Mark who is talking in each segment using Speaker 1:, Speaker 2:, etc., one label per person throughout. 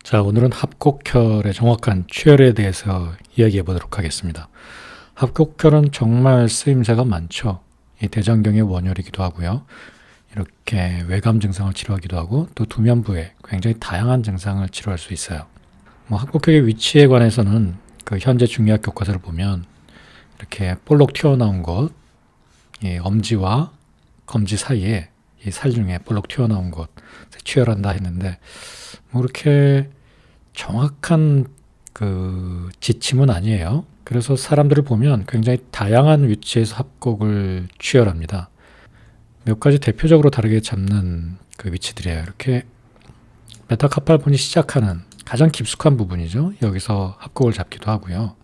Speaker 1: 자, 오늘은 합곡혈의 정확한 취혈에 대해서 이야기해 보도록 하겠습니다. 합곡혈은 정말 쓰임새가 많죠. 이 대장경의 원혈이기도 하고요. 이렇게 외감 증상을 치료하기도 하고 또 두면부에 굉장히 다양한 증상을 치료할 수 있어요. 합곡혈의 위치에 관해서는 그 현재 중의학 교과서를 보면 이렇게 볼록 튀어나온 곳, 이 엄지와 검지 사이에 이 살 중에 볼록 튀어나온 곳 취혈한다 했는데 그렇게 정확한 그 지침은 아니에요. 그래서 사람들을 보면 굉장히 다양한 위치에서 합곡을 취혈합니다. 몇 가지 대표적으로 다르게 잡는 그 위치들이에요. 이렇게 메타카팔본이 시작하는 가장 깊숙한 부분이죠. 여기서 합곡을 잡기도 하고요.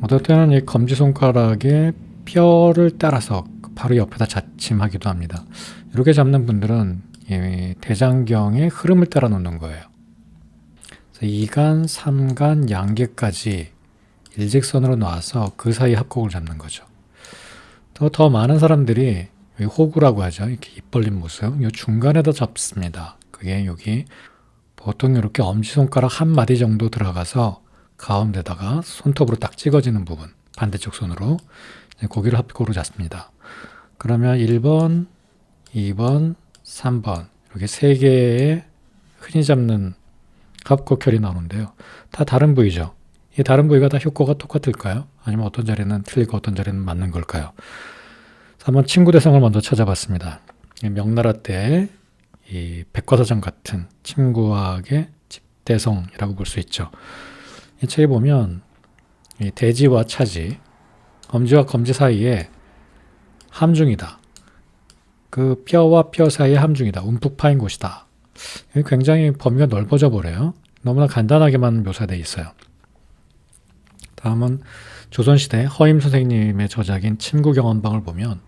Speaker 1: 어떨 때는 이 검지손가락의 뼈를 따라서 바로 옆에다 자침하기도 합니다. 이렇게 잡는 분들은 이 대장경의 흐름을 따라 놓는 거예요. 2간, 3간, 양계까지 일직선으로 놔서 그 사이 합곡을 잡는 거죠. 더 많은 사람들이 호구라고 하죠. 이렇게 입 벌린 모습. 이 중간에다 잡습니다. 그게 여기 보통 이렇게 엄지손가락 한 마디 정도 들어가서 가운데다가 손톱으로 딱 찍어지는 부분, 반대쪽 손으로 고기를 합곡으로 잡습니다. 그러면 1번, 2번, 3번 이렇게 3개의 흔히 잡는 합곡혈이 나오는데요. 다 다른 부위죠. 이 다른 부위가 다 효과가 똑같을까요? 아니면 어떤 자리는 틀리고 어떤 자리는 맞는 걸까요? 한번 친구 대성을 먼저 찾아봤습니다. 명나라 때 이 백과사전 같은 친구학의 집대성이라고 볼 수 있죠. 이 책에 보면 이 대지와 차지, 엄지와 검지 사이에 함중이다. 그 뼈와 뼈 사이에 함중이다. 움푹 파인 곳이다. 굉장히 범위가 넓어져 버려요. 너무나 간단하게만 묘사되어 있어요. 다음은 조선시대 허임 선생님의 저작인 친구경험방을 보면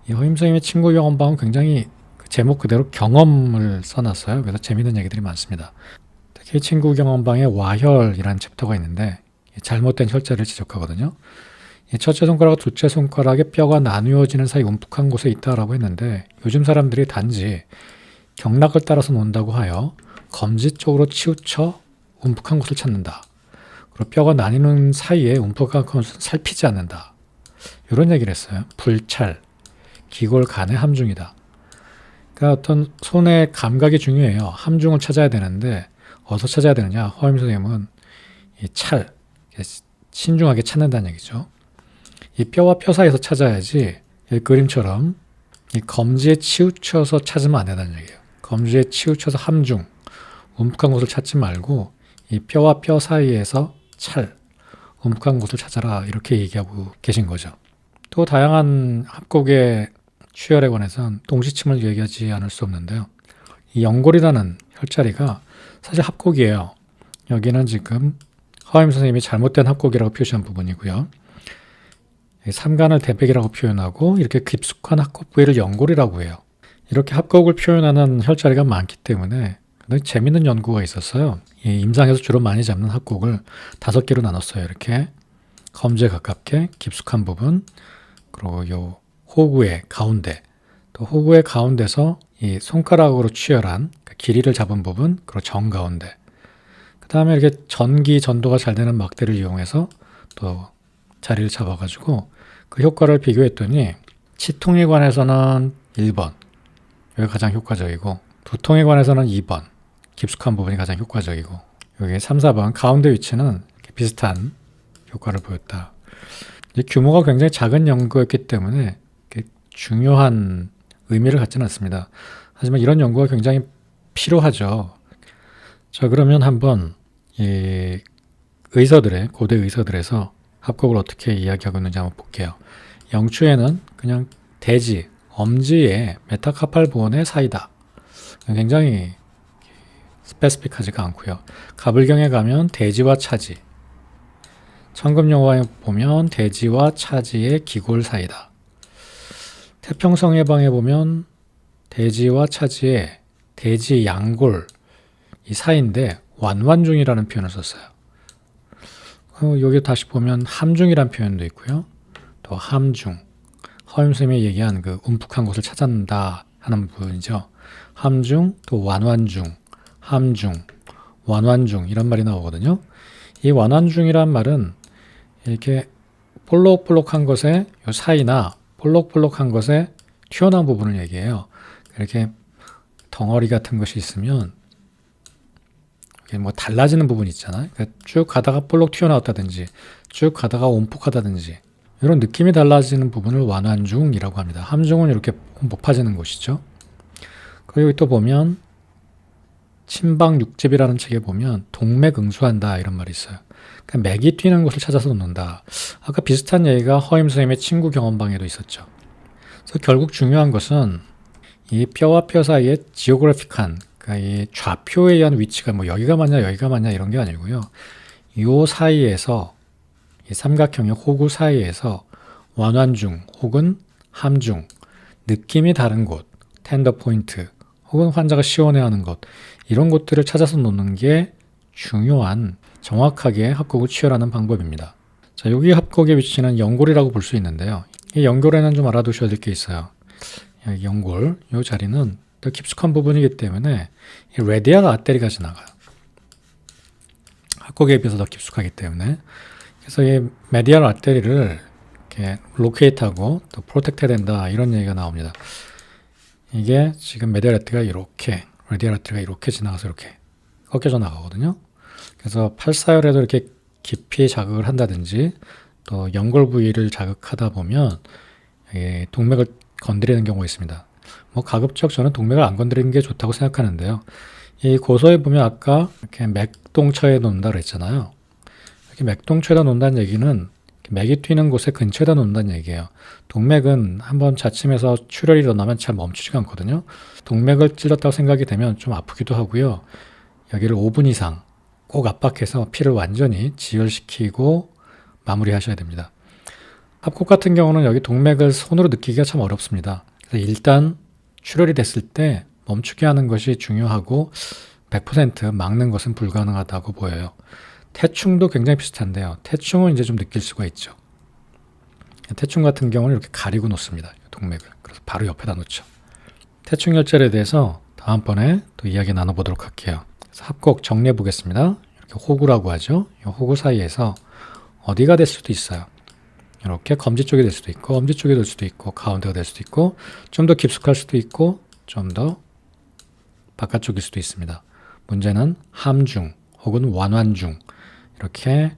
Speaker 1: 이 허임 선생님의 친구경험방은 굉장히 제목 그대로 경험을 써놨어요. 그래서 재미있는 얘기들이 많습니다. 특히 친구경험방에 와혈이라는 챕터가 있는데 잘못된 혈자를 지적하거든요. 첫째 손가락과 둘째 손가락의 뼈가 나누어지는 사이 움푹한 곳에 있다라고 했는데 요즘 사람들이 단지 경락을 따라서 논다고 하여 검지 쪽으로 치우쳐 움푹한 곳을 찾는다. 그리고 뼈가 나뉘는 사이에 움푹한 곳을 살피지 않는다. 이런 얘기를 했어요. 불찰, 기골간의 함중이다. 그러니까 어떤 손의 감각이 중요해요. 함중을 찾아야 되는데 어디서 찾아야 되느냐. 허임 선생님은 이 찰, 신중하게 찾는다는 얘기죠. 이 뼈와 뼈 사이에서 찾아야지 이 그림처럼 이 검지에 치우쳐서 찾으면 안 된다는 얘기예요. 검지에 치우쳐서 함중, 움푹한 곳을 찾지 말고 이 뼈와 뼈 사이에서 찰, 움푹한 곳을 찾아라 이렇게 얘기하고 계신 거죠. 또 다양한 합곡의 취혈에 관해서는 동시침을 얘기하지 않을 수 없는데요. 이 연골이라는 혈자리가 사실 합곡이에요. 여기는 지금 허임 선생님이 잘못된 합곡이라고 표시한 부분이고요. 삼간을 대백이라고 표현하고 이렇게 깊숙한 합곡 부위를 연골이라고 해요. 이렇게 합곡을 표현하는 혈자리가 많기 때문에 재밌는 연구가 있었어요. 이 임상에서 주로 많이 잡는 합곡을 5개로 나눴어요. 이렇게 검지에 가깝게 깊숙한 부분, 그리고 요 호구의 가운데, 또 호구의 가운데서 이 손가락으로 취혈한 길이를 잡은 부분, 그리고 정가운데, 그 다음에 이렇게 전도가 잘 되는 막대를 이용해서 또 자리를 잡아가지고 그 효과를 비교했더니 치통에 관해서는 1번, 여기 가장 효과적이고 두통에 관해서는 2번, 깊숙한 부분이 가장 효과적이고 여기 3, 4번 가운데 위치는 비슷한 효과를 보였다. 규모가 굉장히 작은 연구였기 때문에 중요한 의미를 갖지는 않습니다. 하지만 이런 연구가 굉장히 필요하죠. 자, 그러면 한번 이 고대 의서들에서 합곡을 어떻게 이야기하고 있는지 한번 볼게요. 영추에는 그냥 대지, 엄지의 메타카팔본의 사이다. 굉장히 스페시픽하지가 않고요. 가불경에 가면 대지와 차지, 천금용화에 보면 대지와 차지의 기골 사이다. 태평성해방에 보면 대지와 차지의 대지 양골 이 사이인데 완완중이라는 표현을 썼어요. 여기 다시 보면 함중이라는 표현도 있고요. 또 함중, 허임 선생님이 얘기한 그 움푹한 곳을 찾는다 하는 부분이죠. 함중, 또 완완중, 함중, 완환중 이런 말이 나오거든요. 이 완환중이란 말은 이렇게 볼록볼록한 것의 요 사이나 볼록볼록한 것의 튀어나온 부분을 얘기해요. 이렇게 덩어리 같은 것이 있으면 이게 뭐 달라지는 부분이 있잖아요. 그러니까 쭉 가다가 볼록 튀어나왔다든지 쭉 가다가 온폭하다든지 이런 느낌이 달라지는 부분을 완환중이라고 합니다. 함중은 이렇게 높아지는 곳이죠. 그리고 또 보면 친방육집이라는 책에 보면 동맥응수한다 이런 말이 있어요. 그러니까 맥이 뛰는 곳을 찾아서 놓는다. 아까 비슷한 얘기가 허임 선생님의 친구 경험방에도 있었죠. 그래서 결국 중요한 것은 이 뼈와 뼈 사이의 지오그래픽한 그러니까 이 좌표에 의한 위치가 뭐 여기가 맞냐 이런 게 아니고요. 요 사이에서 이 삼각형의 호구 사이에서 완환중 혹은 함중 느낌이 다른 곳, 텐더 포인트 혹은 환자가 시원해하는 것 이런 것들을 찾아서 놓는 게 중요한 정확하게 합곡을 취하라는 방법입니다. 자, 여기 합곡의 위치는 연골이라고 볼 수 있는데요. 이 연골에는 좀 알아두셔야 될 게 있어요. 연골, 이 자리는 더 깊숙한 부분이기 때문에 이 레디알 아테리가 지나가요. 합곡에 비해서 더 깊숙하기 때문에 그래서 이 메디알 아테리를 이렇게 로케이트하고 또 프로텍트 해야 된다 이런 얘기가 나옵니다. 이게 지금 메디알 아테리가 이렇게 레디알 아테리가 이렇게 지나가서 이렇게 꺾여져 나가거든요. 그래서 팔사혈에도 이렇게 깊이 자극을 한다든지 또 연골 부위를 자극하다 보면 동맥을 건드리는 경우가 있습니다. 뭐 가급적 저는 동맥을 안 건드리는 게 좋다고 생각하는데요. 이 고서에 보면 아까 이렇게 맥동처에 놓는다 그랬잖아요. 이렇게 맥동처에다 놓는다는 얘기는 맥이 튀는 곳에 근처에다 놓는다는 얘기예요. 동맥은 한번 자침해서 출혈이 일어나면 잘 멈추지가 않거든요. 동맥을 찔렀다고 생각이 되면 좀 아프기도 하고요. 여기를 5분 이상 꼭 압박해서 피를 완전히 지혈시키고 마무리하셔야 됩니다. 합곡 같은 경우는 여기 동맥을 손으로 느끼기가 참 어렵습니다. 그래서 일단 출혈이 됐을 때 멈추게 하는 것이 중요하고 100% 막는 것은 불가능하다고 보여요. 태충도 굉장히 비슷한데요. 태충은 이제 좀 느낄 수가 있죠. 태충 같은 경우는 이렇게 가리고 놓습니다. 동맥을. 그래서 바로 옆에다 놓죠. 태충 혈전에 대해서 다음번에 또 이야기 나눠보도록 할게요. 그래서 합곡 정리해 보겠습니다. 이렇게 호구라고 하죠. 이 호구 사이에서 어디가 될 수도 있어요. 이렇게 검지 쪽이 될 수도 있고 엄지 쪽이 될 수도 있고 가운데가 될 수도 있고 좀 더 깊숙할 수도 있고 좀 더 바깥쪽일 수도 있습니다. 문제는 함중 혹은 완환중 이렇게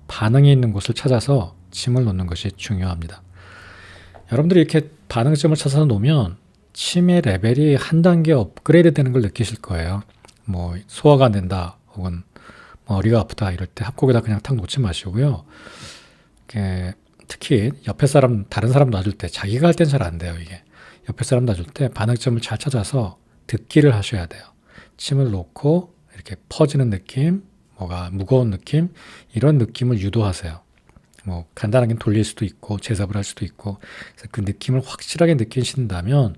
Speaker 1: 반응이 있는 곳을 찾아서 침을 놓는 것이 중요합니다. 여러분들이 이렇게 반응점을 찾아서 놓으면 침의 레벨이 한 단계 업그레이드 되는 걸 느끼실 거예요. 뭐 소화가 안 된다 혹은 머리가 아프다 이럴 때 합곡에다 그냥 탁 놓지 마시고요. 특히 옆에 사람 다른 사람 놔줄 때 자기가 할 땐 잘 안 돼요. 이게 옆에 사람 놔줄 때 반응점을 잘 찾아서 듣기를 하셔야 돼요. 침을 놓고 이렇게 퍼지는 느낌, 뭐가 무거운 느낌 이런 느낌을 유도하세요. 뭐 간단하게 돌릴 수도 있고 제삽을 할 수도 있고 그래서 그 느낌을 확실하게 느끼신다면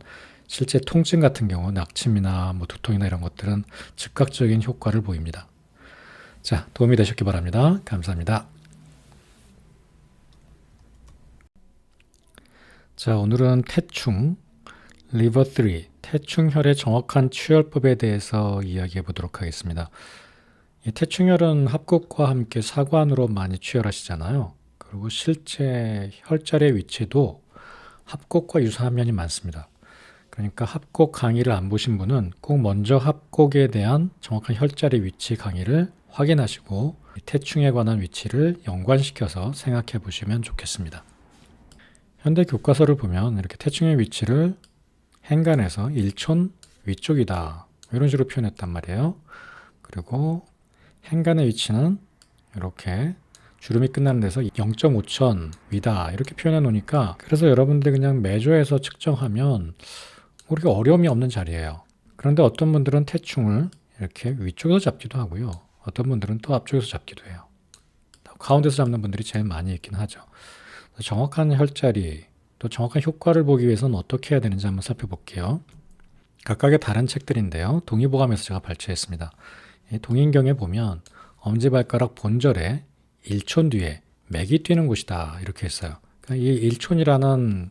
Speaker 1: 실제 통증 같은 경우 낙침이나 뭐 두통이나 이런 것들은 즉각적인 효과를 보입니다. 자, 도움이 되셨기 바랍니다. 감사합니다. 자, 오늘은 태충, 리버 3, 태충혈의 정확한 취혈법에 대해서 이야기해 보도록 하겠습니다. 이 태충혈은 합곡과 함께 사관으로 많이 취혈하시잖아요. 그리고 실제 혈자리의 위치도 합곡과 유사한 면이 많습니다. 그러니까 합곡 강의를 안 보신 분은 꼭 먼저 합곡에 대한 정확한 혈자리 위치 강의를 확인하시고 태충에 관한 위치를 연관시켜서 생각해 보시면 좋겠습니다. 현대 교과서를 보면 이렇게 태충의 위치를 행간에서 1촌 위쪽이다 이런 식으로 표현했단 말이에요. 그리고 행간의 위치는 이렇게 주름이 끝나는 데서 0.5천 위다 이렇게 표현해 놓으니까 그래서 여러분들 그냥 매조해서 측정하면 우리가 어려움이 없는 자리예요. 그런데 어떤 분들은 태충을 이렇게 위쪽에서 잡기도 하고요. 어떤 분들은 또 앞쪽에서 잡기도 해요. 가운데서 잡는 분들이 제일 많이 있긴 하죠. 정확한 혈자리 또 정확한 효과를 보기 위해서는 어떻게 해야 되는지 한번 살펴볼게요. 각각의 다른 책들인데요. 동의보감에서 제가 발췌했습니다. 동인경에 보면 엄지발가락 본절에 1촌 뒤에 맥이 뛰는 곳이다 이렇게 했어요. 그러니까 이 1촌이라는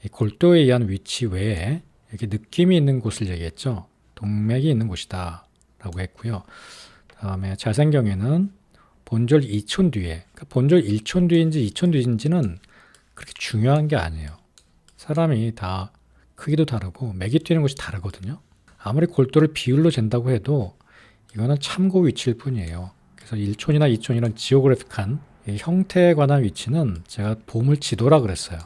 Speaker 1: 이 골도에 의한 위치 외에 이렇게 느낌이 있는 곳을 얘기했죠. 동맥이 있는 곳이다. 라고 했고요. 다음에 자생경에는 본절 2촌 뒤에, 그러니까 본절 1촌 뒤인지 2촌 뒤인지는 그렇게 중요한 게 아니에요. 사람이 다 크기도 다르고 맥이 뛰는 곳이 다르거든요. 아무리 골도를 비율로 잰다고 해도 이거는 참고 위치일 뿐이에요. 그래서 1촌이나 2촌 이런 지오그래픽한 이 형태에 관한 위치는 제가 보물지도라 그랬어요.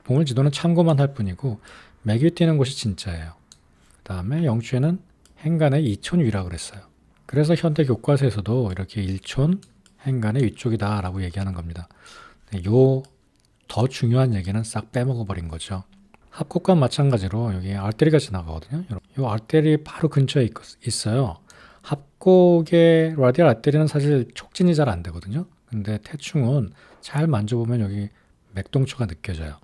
Speaker 1: 보물지도는 참고만 할 뿐이고 맥이 뛰는 곳이 진짜예요. 그 다음에 영주에는 행간의 2촌 위라 그랬어요. 그래서 현대 교과서에서도 이렇게 1촌 행간의 위쪽이다 라고 얘기하는 겁니다. 요 더 중요한 얘기는 싹 빼먹어 버린 거죠. 합곡과 마찬가지로 여기 알테리가 지나가거든요. 이 알테리 바로 근처에 있어요. 합곡의 라디알 알테리는 사실 촉진이 잘 안 되거든요. 근데 태충은 잘 만져보면 여기 맥동초가 느껴져요.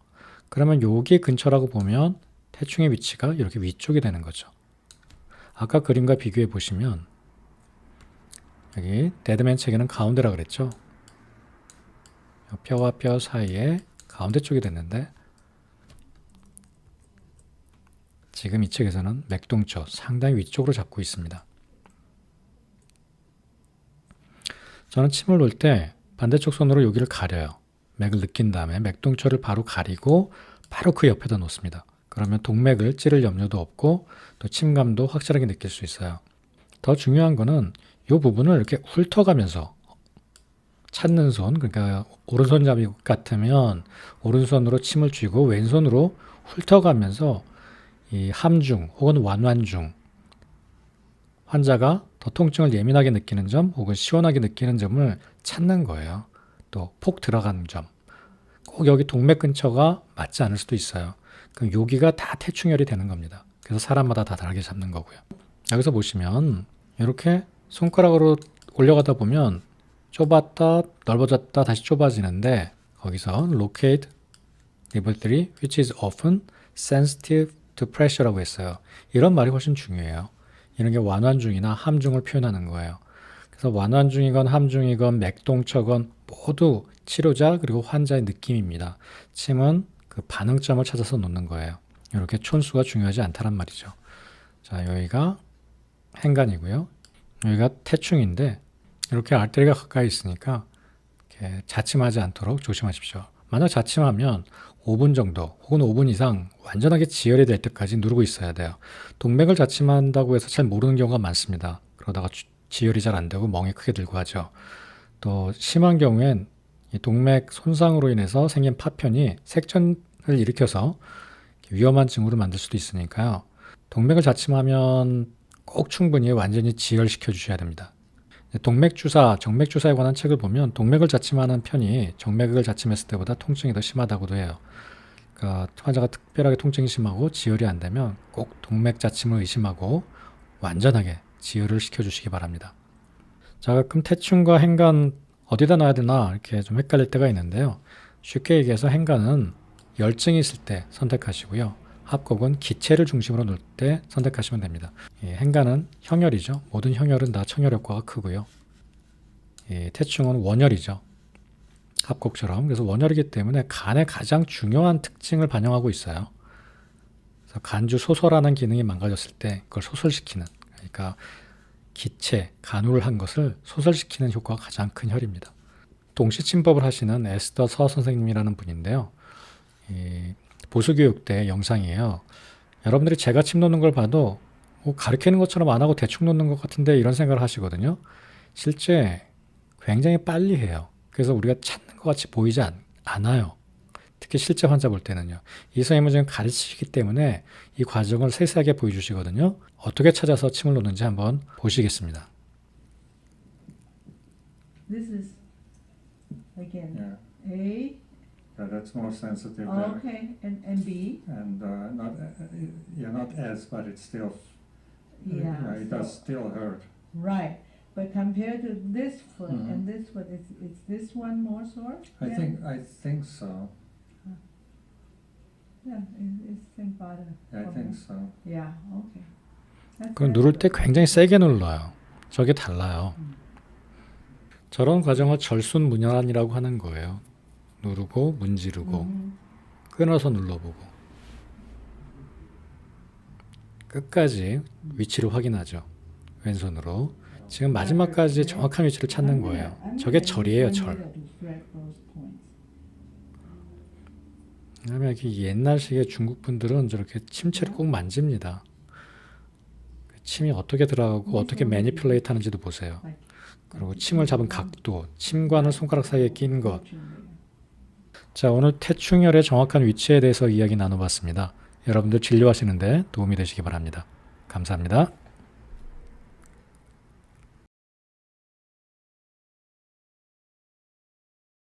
Speaker 1: 그러면 여기 근처라고 보면 태충의 위치가 이렇게 위쪽이 되는 거죠. 아까 그림과 비교해 보시면 여기 데드맨 책에는 가운데라 그랬죠. 뼈와 뼈 사이에 가운데 쪽이 됐는데 지금 이 책에서는 맥동초 상당히 위쪽으로 잡고 있습니다. 저는 침을 놓을 때 반대쪽 손으로 여기를 가려요. 맥을 느낀 다음에 맥동초를 바로 가리고 바로 그 옆에다 놓습니다. 그러면 동맥을 찌를 염려도 없고 또 침감도 확실하게 느낄 수 있어요. 더 중요한 거는 이 부분을 이렇게 훑어가면서 찾는 손, 그러니까 오른손잡이 같으면 오른손으로 침을 쥐고 왼손으로 훑어가면서 이 함중 혹은 완환중 환자가 더 통증을 예민하게 느끼는 점 혹은 시원하게 느끼는 점을 찾는 거예요. 또 폭 들어가는 점. 꼭 여기 동맥 근처가 맞지 않을 수도 있어요. 그럼 여기가 다 태충혈이 되는 겁니다. 그래서 사람마다 다 다르게 잡는 거고요. 여기서 보시면 이렇게 손가락으로 올려가다 보면 좁았다 넓어졌다 다시 좁아지는데 거기서 locate nipples which is often sensitive to pressure라고 했어요. 이런 말이 훨씬 중요해요. 이런 게 완환중이나 함중을 표현하는 거예요. 그래서 완환중이건 함중이건 맥동처건 모두 치료자 그리고 환자의 느낌입니다. 침은 그 반응점을 찾아서 놓는 거예요. 이렇게 촌수가 중요하지 않다란 말이죠. 자, 여기가 행간이고요. 여기가 태충인데 이렇게 알테리가 가까이 있으니까 이렇게 자침하지 않도록 조심하십시오. 만약 자침하면 5분 정도 혹은 5분 이상 완전하게 지혈이 될 때까지 누르고 있어야 돼요. 동맥을 자침한다고 해서 잘 모르는 경우가 많습니다. 그러다가 지혈이 잘 안 되고 멍이 크게 들고 하죠. 또 심한 경우엔 이 동맥 손상으로 인해서 생긴 파편이 색전을 일으켜서 위험한 징후를 만들 수도 있으니까요. 동맥을 자침하면 꼭 충분히 완전히 지혈시켜 주셔야 됩니다. 동맥주사, 정맥주사에 관한 책을 보면 동맥을 자침하는 편이 정맥을 자침했을 때보다 통증이 더 심하다고도 해요. 그러니까 환자가 특별하게 통증이 심하고 지혈이 안 되면 꼭 동맥 자침을 의심하고 완전하게 지혈을 시켜주시기 바랍니다. 자, 가끔 태충과 행간 어디다 놔야 되나 이렇게 좀 헷갈릴 때가 있는데요. 쉽게 얘기해서 행간은 열증이 있을 때 선택하시고요. 합곡은 기체를 중심으로 놓을 때 선택하시면 됩니다. 행간은 형혈이죠. 모든 형혈은 다 청혈 효과가 크고요. 태충은 원혈이죠. 합곡처럼. 그래서 원혈이기 때문에 간의 가장 중요한 특징을 반영하고 있어요. 그래서 간주 소설하는 기능이 망가졌을 때 그걸 소설시키는, 그러니까 기체, 간우를 한 것을 소설시키는 효과가 가장 큰 혈입니다. 동시침법을 하시는 에스더 서 선생님이라는 분인데요. 보수교육 때 영상이에요. 여러분들이 제가 침 놓는 걸 봐도 뭐 가르치는 것처럼 안 하고 대충 놓는 것 같은데 이런 생각을 하시거든요. 실제 굉장히 빨리 해요. 그래서 우리가 찾는 것 같이 보이지 않아요. 특히 실제 환자 볼 때는요. 이 선생님은 지금 가르치시기 때문에 이 과정을 세세하게 보여주시거든요. 어떻게 찾아서 침을 놓는지 한번 보시겠습니다.
Speaker 2: This is again
Speaker 3: Yeah.
Speaker 2: A.
Speaker 3: That's more sensitive
Speaker 2: Oh,
Speaker 3: there.
Speaker 2: okay, and B.
Speaker 3: And not yeah, not as, but it's still
Speaker 2: Yeah.
Speaker 3: it does still hurt.
Speaker 2: Right, but compared to this foot
Speaker 3: Mhm.
Speaker 2: and this foot, is this one more sore?
Speaker 3: I
Speaker 2: Yeah.
Speaker 3: think so.
Speaker 2: Yeah, it's think better.
Speaker 3: I think so.
Speaker 2: Yeah. Okay. That's
Speaker 1: 그럼
Speaker 2: very
Speaker 1: 누를 때
Speaker 2: good.
Speaker 1: 굉장히 세게 눌러요. 저게 달라요. 저런 과정을 절순문연이라고 하는 거예요. 누르고 문지르고
Speaker 2: Mhm.
Speaker 1: 끊어서 눌러보고 끝까지 위치를 확인하죠. 왼손으로. 지금 마지막까지 정확한 위치를 찾는 거예요. 저게 절이에요, 절. 왜냐면 이게 옛날식의 중국 분들은 저렇게 침체를 꼭 만집니다. 침이 어떻게 들어가고 어떻게 매니플레이트 하는지도 보세요. 그리고 침을 잡은 각도, 침과는 손가락 사이에 낀 것. 자, 오늘 태충혈의 정확한 위치에 대해서 이야기 나눠봤습니다. 여러분들 진료하시는데 도움이 되시기 바랍니다. 감사합니다.